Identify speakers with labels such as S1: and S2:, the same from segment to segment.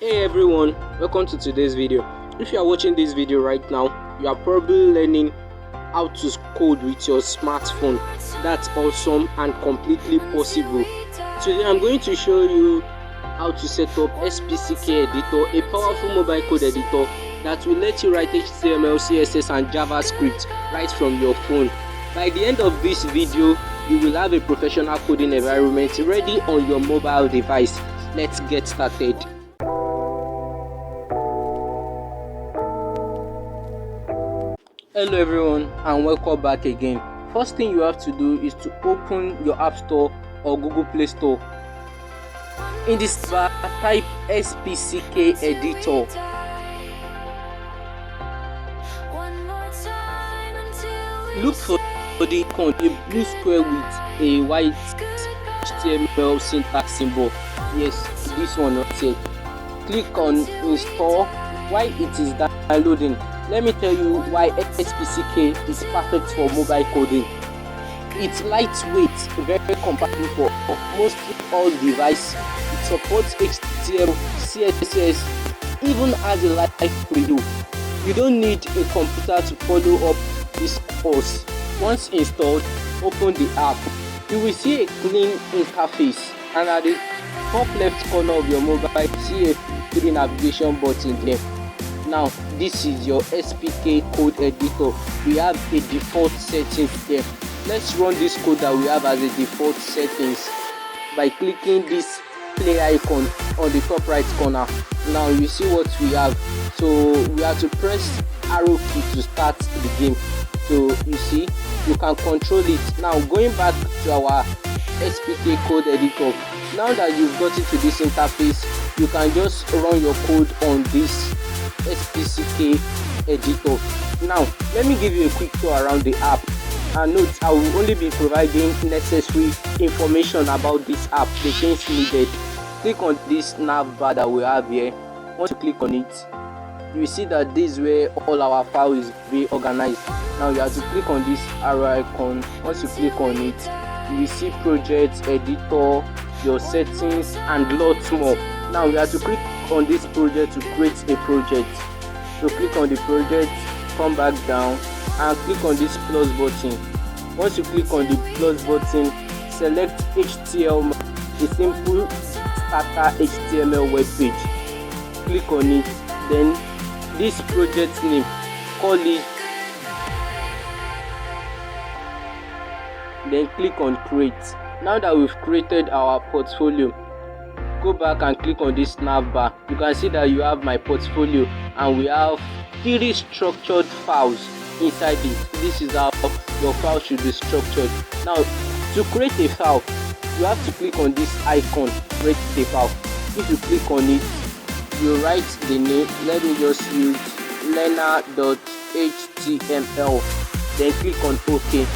S1: Hey everyone, welcome to today's video. If you are watching this video right now, you are probably learning how to code with your smartphone. That's awesome and completely possible. Today I'm going to show you how to set up SPCK Editor, a powerful mobile code editor that will let you write HTML, CSS and JavaScript right from your phone. By the end of this video, you will have a professional coding environment ready on your mobile device. Let's get started. Hello everyone and welcome back again. First thing you have to do is to open your App Store or Google Play Store. In this bar, type SPCK Editor. Look for the icon, a blue square with a white HTML syntax symbol. Yes, this one right here. Click on install. While it is downloading, let me tell you why SPCK is perfect for mobile coding. It's lightweight, very compatible for most all devices. It supports HTML, CSS, even has a live preview. You don't need a computer to follow up this course. Once installed, open the app. You will see a clean interface, and at the top left corner of your mobile, see a 3 navigation button there. Now this is your SPK code editor. We have a default settings there. Let's run this code that we have as a default settings by clicking this play icon on the top right corner. Now you see what we have. So we have to press arrow key to start the game. So you see, you can control it. Now going back to our SPK code editor. Now that you've got into this interface, you can just run your code on this SPCK Editor. Now let me give you a quick tour around the app, and note I will only be providing necessary information about this app, the things needed. Click on this nav bar that we have here. Once you click on it, you see that this is where all our files is very organized. Now you have to click on this arrow icon. Once you click on it, you will see project, editor, your settings and lots more. Now you have to click on this project to create a project. So click on the project, come back down and click on this plus button. Once you click on the plus button, select HTML, a simple starter HTML web page. Click on it, then this project name, call it, then click on create. Now that we've created our portfolio, go back and click on this nav bar. You can see that you have my portfolio and we have 3 structured files inside it. This is how your file should be structured. Now to create a file, you have to click on this icon, create a file. If you click on it, you write the name. Let me just use learner.html, then click on OK.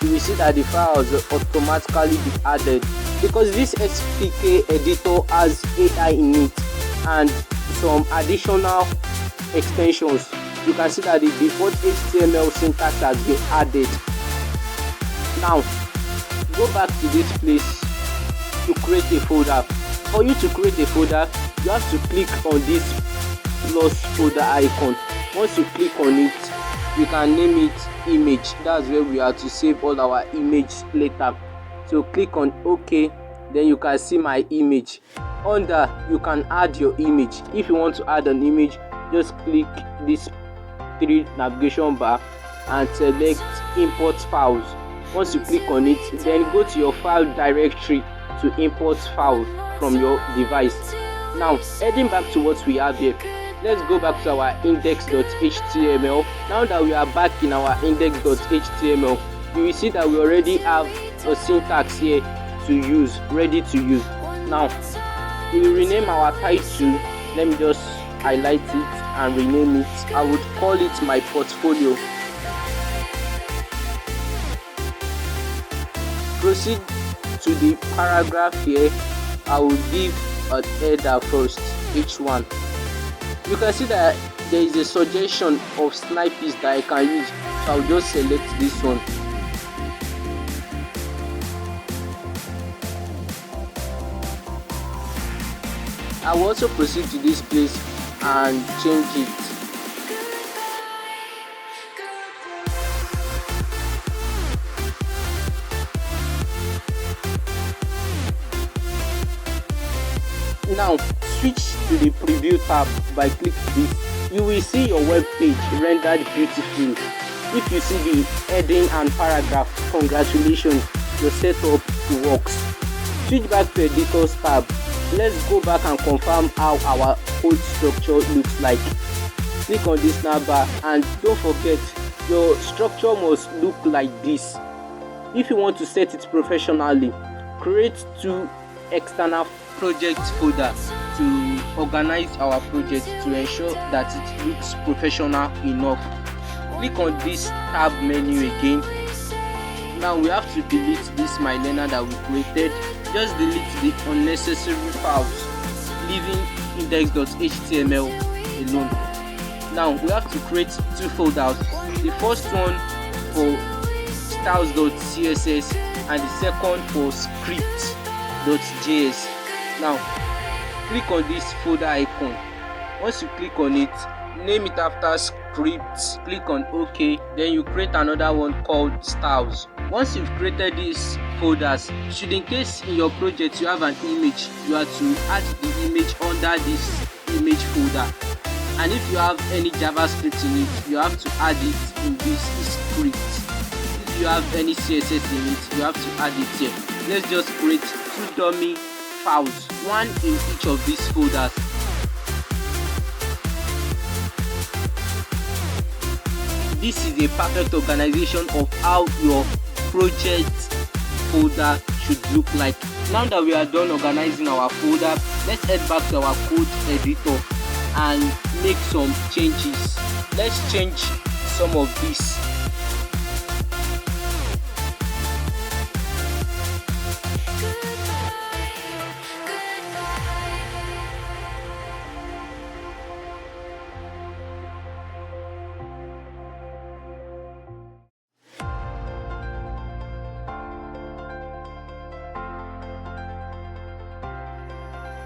S1: You will see that the files will automatically be added because this SPK editor has AI in it and some additional extensions. You can see that the default HTML syntax has been added. Now go back to this place to create a folder. For you to create a folder, you have to click on this plus folder icon. Once you click on it, you can name it image. That's where we are to save all our image later. So click on OK, then you can see my image. Under, you can add your image. If you want to add an image, just click this 3 navigation bar and select import files. Once you click on it, then go to your file directory to import file from your device. Now heading back to what we have here, let's go back to our index.html. Now that we are back in our index.html, you will see that we already have a syntax here to use, ready to use. Now we will rename our title. Let me just highlight it and rename it. I would call it my portfolio. Proceed to the paragraph here. I will give a header first, H1. You can see that there is a suggestion of snippets that I can use, so I'll just select this one. I will also proceed to this place and change it. Now switch to the preview tab by clicking this. You will see your web page rendered beautifully. If you see the heading and paragraph, congratulations, your setup works. Switch back to Editors tab. Let's go back and confirm how our code structure looks like. Click on this navbar and don't forget, your structure must look like this. If you want to set it professionally, create 2 external project folders to organize our project to ensure that it looks professional enough. Click on this tab menu again. Now we have to delete this my learner that we created. Just delete the unnecessary files, leaving index.html alone. Now we have to create 2 folders. The first one for styles.css and the second for script.js. Now click on this folder icon. Once you click on it, name it after script, click on OK, then you create another one called styles. Once you've created these folders, should in case in your project you have an image, you are to add the image under this image folder, and if you have any JavaScript in it, you have to add it in this script. If you have any CSS in it, you have to add it here. Let's just create 2 dummy files, one in each of these folders. This is a perfect organization of how your project folder should look like. Now that we are done organizing our folder, let's head back to our code editor and make some changes. Let's change some of this.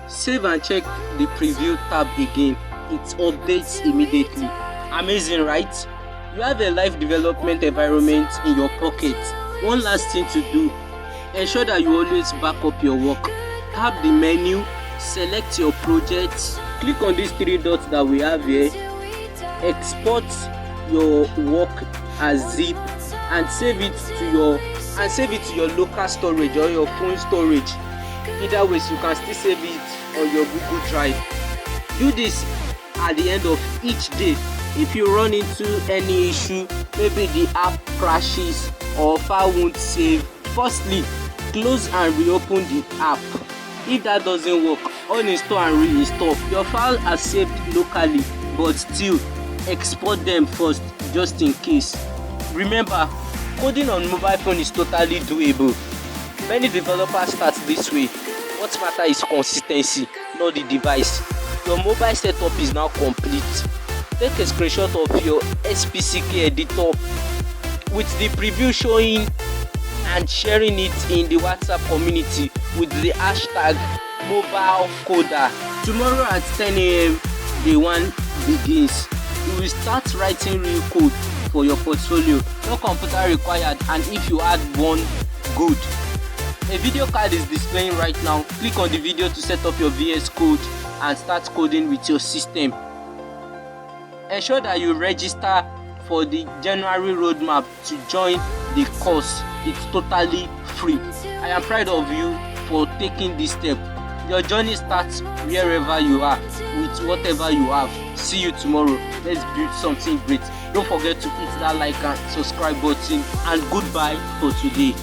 S1: Save and check the preview tab again. It updates immediately. Amazing, right? You have a live development environment in your pocket. One last thing to do, ensure that you always back up your work. Tap the menu, select your project, click on these 3 dots that we have here, export your work as zip and save it to your local storage or your phone storage. Either ways, you can still save it on your Google Drive. Do this at the end of each day. If you run into any issue, maybe the app crashes or file won't save, firstly close and reopen the app. If that doesn't work, uninstall and reinstall. Your file are saved locally, but still export them first just in case. Remember, coding on mobile phone is totally doable. Many developers start this way. What matters is consistency, not the device. Your mobile setup is now complete. Take a screenshot of your SPCK Editor with the preview showing and sharing it in the WhatsApp community with the hashtag #MobileCoder. Tomorrow at 10 a.m. day 1 begins. You will start writing real code for your portfolio. No computer required, and if you add one, good. A video card is displaying right now. Click on the video to set up your VS Code and start coding with your system. Ensure that you register for the January roadmap to join the course. It's totally free. I am proud of you for taking this step. Your journey starts wherever you are with whatever you have. See you tomorrow. Let's build something great. Don't forget to hit that like and subscribe button, and goodbye for today.